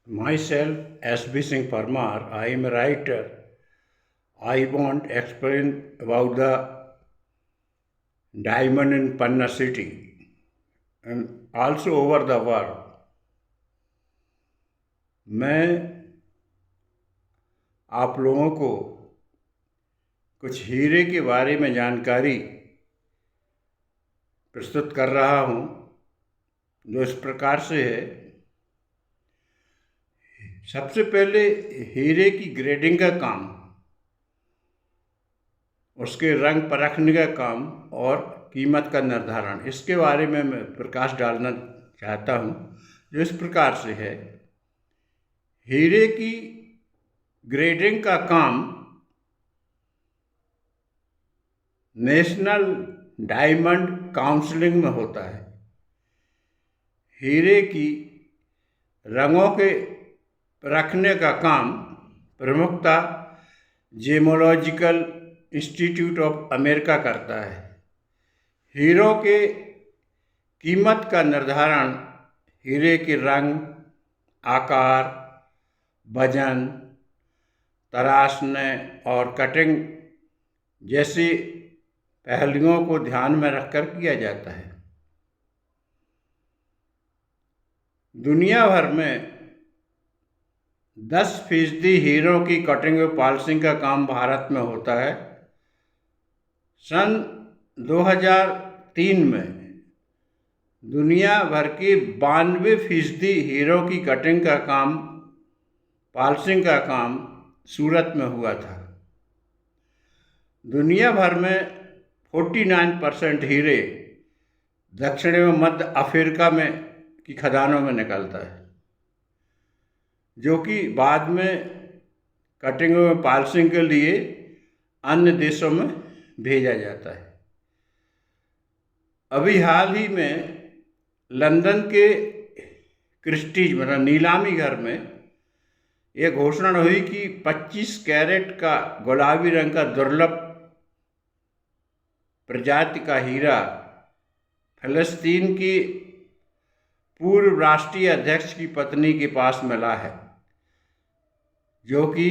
Myself, S.B. Singh Parmar, I am a writer. I want to explain about the diamond in Panna city and also over the world. मैं आप लोगों को कुछ हीरे के बारे में जानकारी प्रस्तुत कर रहा हूँ, जो इस प्रकार से है। सबसे पहले हीरे की ग्रेडिंग का काम, उसके रंग परखने का काम और कीमत का निर्धारण, इसके बारे में मैं प्रकाश डालना चाहता हूँ, जो इस प्रकार से है। हीरे की ग्रेडिंग का काम नेशनल डायमंड काउंसिलिंग में होता है। हीरे की रंगों के रखने का काम प्रमुखता जेमोलॉजिकल इंस्टीट्यूट ऑफ अमेरिका करता है। हीरों के कीमत का निर्धारण हीरे के रंग, आकार, वजन, तराशने और कटिंग जैसी पहलुओं को ध्यान में रखकर किया जाता है। दुनिया भर में 10% हीरों की कटिंग और पॉलिशिंग का काम भारत में होता है। सन 2003 में दुनिया भर की 92% हीरों की कटिंग का काम, पॉलिशिंग का काम सूरत में हुआ था। दुनिया भर में 49% हीरे दक्षिण एवं मध्य अफ्रीका में की खदानों में निकलता है, जो कि बाद में कटिंग एवं पॉलिशिंग के लिए अन्य देशों में भेजा जाता है। अभी हाल ही में लंदन के क्रिस्टीज मतलब नीलामी घर में यह घोषणा हुई कि 25 कैरेट का गुलाबी रंग का दुर्लभ प्रजाति का हीरा फिलिस्तीन की पूर्व राष्ट्रीय अध्यक्ष की पत्नी के पास मिला है, जो कि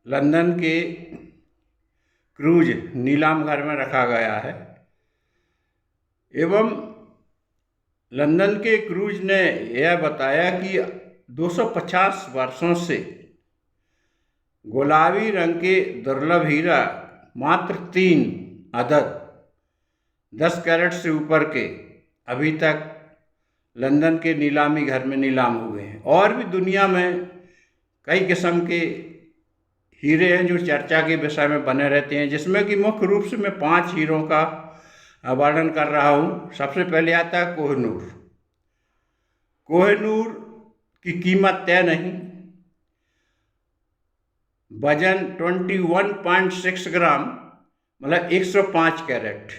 लंदन के क्रूज नीलाम घर में रखा गया है। एवं लंदन के क्रूज ने यह बताया कि 250 वर्षों से गुलाबी रंग के दुर्लभ हीरा मात्र 3 अदद 10 कैरेट से ऊपर के अभी तक लंदन के नीलामी घर में नीलाम हुए हैं। और भी दुनिया में कई किस्म के हीरे हैं जो चर्चा के विषय में बने रहते हैं, जिसमें कि मुख्य रूप से मैं 5 हीरों का वर्णन कर रहा हूँ। सबसे पहले आता है कोहिनूर। कोहिनूर की कीमत तय नहीं, वजन 21.6 ग्राम मतलब 105 कैरेट।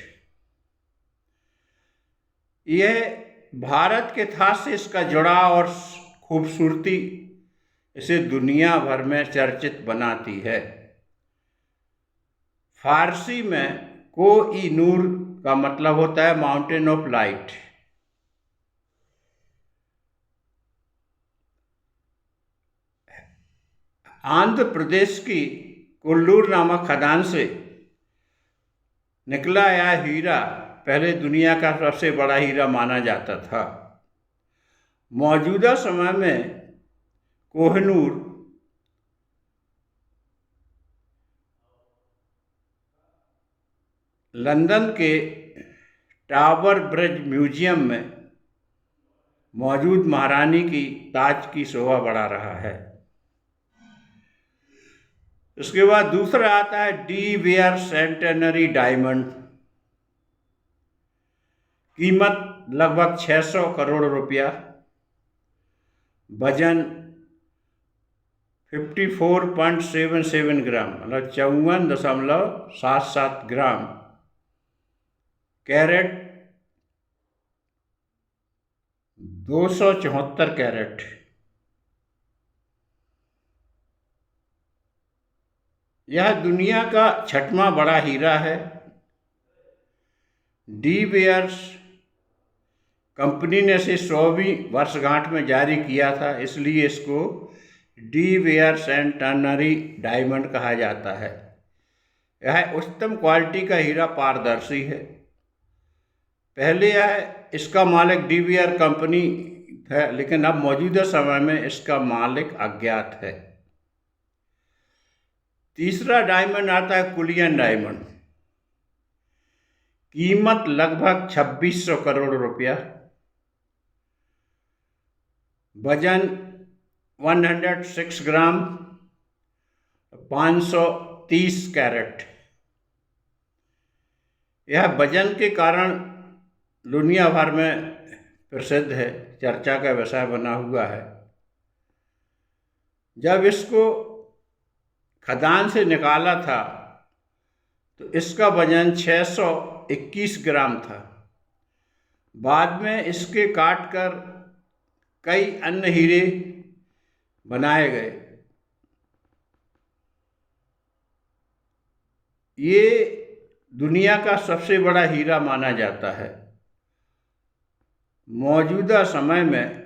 यह भारत के था से इसका जुड़ाव और खूबसूरती इसे दुनिया भर में चर्चित बनाती है। फारसी में को-ई-नूर का मतलब होता है mountain of light. Andhra Pradesh की कोल्लूर नामक खदान से निकला यह हीरा पहले दुनिया का सबसे बड़ा हीरा माना जाता था। मौजूदा समय में कोहिनूर लंदन के टावर ब्रिज म्यूजियम में मौजूद महारानी की ताज की शोभा बढ़ा रहा है। इसके बाद दूसरा आता है डी वेयर सेंटेनरी डायमंड। कीमत लगभग 600 करोड़ रुपया, वजन 54.77 ग्राम मतलब 54.77 ग्राम, कैरेट 274 कैरेट। यह दुनिया का 6वां बड़ा हीरा है। डी बेयर्स कंपनी ने इसे 100वीं वर्षगांठ में जारी किया था, इसलिए इसको डी वेयर सेंटेनरी डायमंड कहा जाता है। यह उच्चतम क्वालिटी का हीरा पारदर्शी है। पहले इसका मालिक डी वेयर कंपनी है, लेकिन अब मौजूदा समय में इसका मालिक अज्ञात है। तीसरा डायमंड आता है कुलियन डायमंड। कीमत लगभग 2600 करोड़ रुपया, वजन 106 ग्राम, 530 कैरेट। यह वजन के कारण दुनिया भर में प्रसिद्ध है, चर्चा का विषय बना हुआ है। जब इसको खदान से निकाला था तो इसका वजन 621 ग्राम था। बाद में इसके काटकर कई अन्य हीरे बनाए गए। ये दुनिया का सबसे बड़ा हीरा माना जाता है। मौजूदा समय में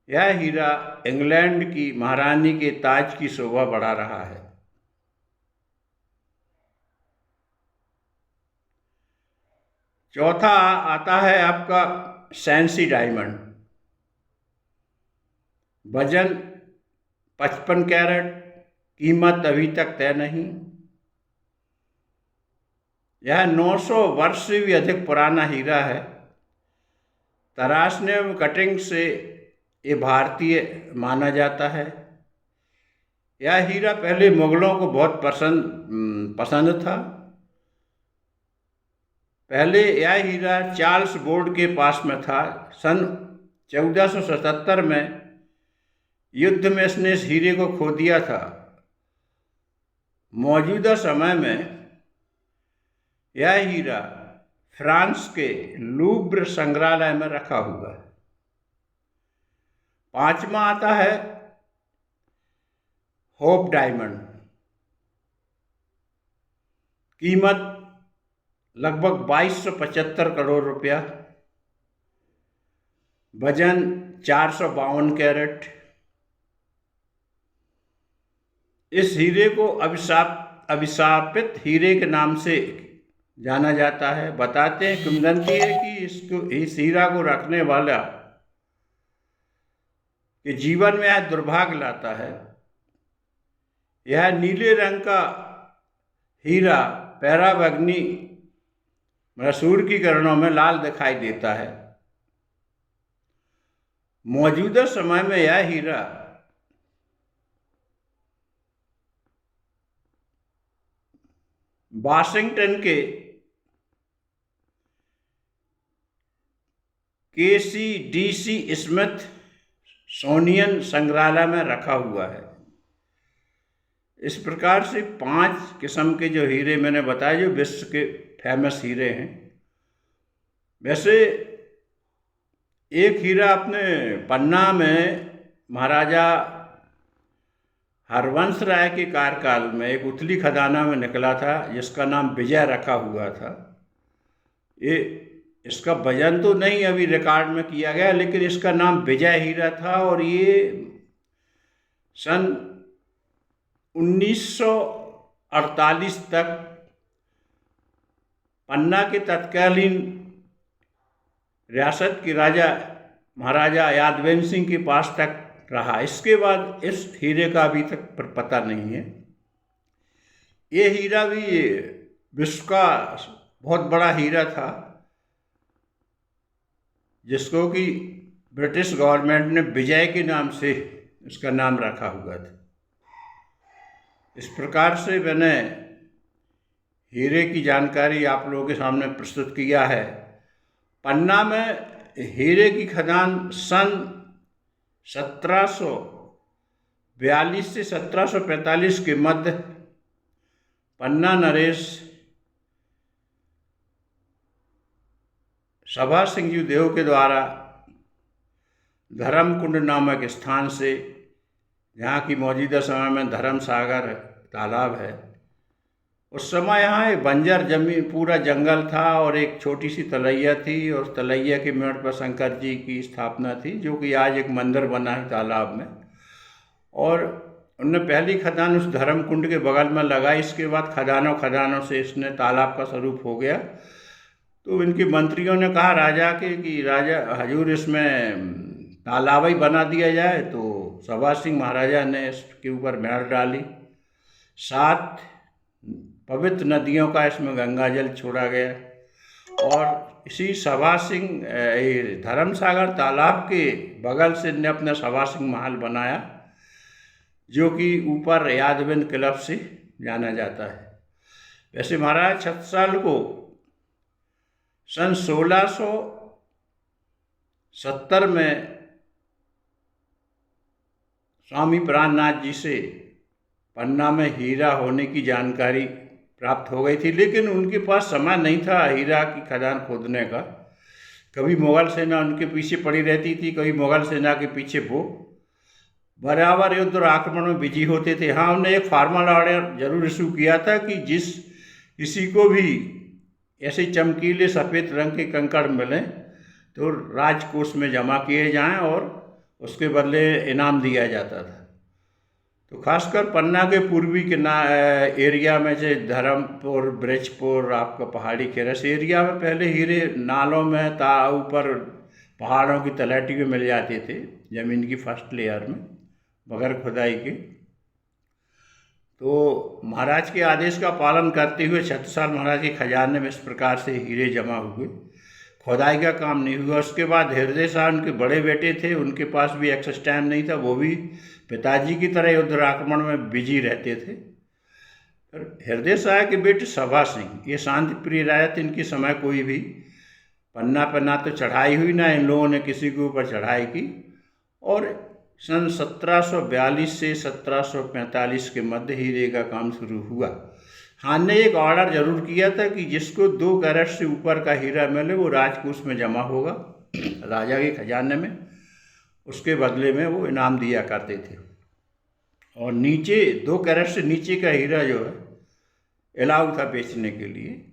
यह हीरा इंग्लैंड की महारानी के ताज की शोभा बढ़ा रहा है। चौथा आता है आपका सैंसी डायमंड। वजन 55 कैरेट, कीमत अभी तक तय नहीं। यह 900 वर्ष से भी अधिक पुराना हीरा है। तराशने एवं कटिंग से ये भारतीय माना जाता है। यह हीरा पहले मुगलों को बहुत पसंद था। पहले यह हीरा चार्ल्स बोर्ड के पास में था। सन 1477 में युद्ध में इसने इस हीरे को खो दिया था। मौजूदा समय में यह हीरा फ्रांस के लूव्र संग्रहालय में रखा हुआ है। पांचवा आता है होप डायमंड। कीमत लगभग 2275 करोड़ रुपया, वजन 452 कैरेट। इस हीरे को अभिशापित हीरे के नाम से जाना जाता है। बताते हैं, किंवदंती है कि इस हीरा को रखने वाला के जीवन में यह दुर्भाग्य लाता है। यह नीले रंग का हीरा पराबैंगनी सूर्य की किरणों में लाल दिखाई देता है। मौजूदा समय में यह हीरा वाशिंगटन के KCDC स्मिथसोनियन संग्रहालय में रखा हुआ है। इस प्रकार से 5 किस्म के जो हीरे मैंने बताए, जो विश्व के फेमस हीरे हैं। वैसे एक हीरा अपने पन्ना में महाराजा हरवंश राय के कार्यकाल में एक उथली खदाना में निकला था, जिसका नाम विजय रखा हुआ था। इसका वजन तो नहीं अभी रिकॉर्ड में किया गया, लेकिन इसका नाम विजय हीरा था। और ये सन 1948 तक पन्ना के तत्कालीन रियासत के राजा महाराजा यादवेंद्र सिंह के पास तक रहा। इसके बाद इस हीरे का अभी तक पता नहीं है। ये हीरा भी विश्व का बहुत बड़ा हीरा था, जिसको कि ब्रिटिश गवर्नमेंट ने विजय के नाम से इसका नाम रखा हुआ था। इस प्रकार से मैंने हीरे की जानकारी आप लोगों के सामने प्रस्तुत किया है। पन्ना में हीरे की खदान सन 1742 से 1745 के मध्य पन्ना नरेश सभा सिंह जी देव के द्वारा धर्मकुंड नामक स्थान से, जहाँ की मौजूदा समय में धर्म सागर तालाब है, उस समय यहाँ एक बंजर जमीन, पूरा जंगल था और एक छोटी सी तलैया थी, और तलैया के मेड़ पर शंकर जी की स्थापना थी, जो कि आज एक मंदिर बना है तालाब में। और उनने पहली खदान उस धर्म कुंड के बगल में लगाई। इसके बाद खदानों खदानों से इसने तालाब का स्वरूप हो गया। तो इनके मंत्रियों ने कहा राजा के कि राजा हजूर, इसमें तालाब ही बना दिया जाए। तो सभा सिंह महाराजा ने इसके ऊपर मेहर डाली। 7 पवित्र नदियों का इसमें गंगा जल छोड़ा गया। और इसी सभा सिंह धर्मसागर तालाब के बगल से ने अपना सभा सिंह महल बनाया, जो कि ऊपर यादविंद क्लब से जाना जाता है। वैसे महाराज छत्रसाल को सन 1670 में स्वामी प्राणनाथ जी से पन्ना में हीरा होने की जानकारी प्राप्त हो गई थी, लेकिन उनके पास समय नहीं था हीरा की खदान खोदने का। कभी मुग़ल सेना उनके पीछे पड़ी रहती थी, कभी मुग़ल सेना के पीछे वो बराबर युद्ध और आक्रमण में बिजी होते थे। हाँ, उन्होंने एक फॉर्मल ऑर्डर जरूर इशू किया था कि जिस किसी को भी ऐसे चमकीले सफ़ेद रंग के कंकड़ मिलें तो राजकोष में जमा किए जाएं और उसके बदले इनाम दिया जाता था। तो खासकर पन्ना के पूर्वी के एरिया में, जैसे धर्मपुर, ब्रजपुर, आपका पहाड़ी केरस एरिया में पहले हीरे नालों में ऊपर पहाड़ों की तलहटी में मिल जाते थे, ज़मीन की फर्स्ट लेयर में बगैर खुदाई के। तो महाराज के आदेश का पालन करते हुए छत्रसाल महाराज के खजाने में इस प्रकार से हीरे जमा हुए। खुदाई का काम नहीं हुआ। उसके बाद हृदय शाह उनके बड़े बेटे थे, उनके पास भी एक्सेस टाइम नहीं था, वो भी पिताजी की तरह युद्ध आक्रमण में बिजी रहते थे। हृदय शाह के बेटे सभा सिंह, ये शांति प्रिय राजा थे। इनके समय कोई भी पन्ना पर ना तो चढ़ाई हुई, ना इन लोगों ने किसी के ऊपर चढ़ाई की। और सन 1742 से 1745 के मध्य हीरे का काम शुरू हुआ। खान ने एक ऑर्डर जरूर किया था कि जिसको 2 कैरेट से ऊपर का हीरा मिले वो राजकोष में जमा होगा, राजा के खजाने में। उसके बदले में वो इनाम दिया करते थे। और नीचे 2 कैरेट से नीचे का हीरा जो है अलाउ था बेचने के लिए।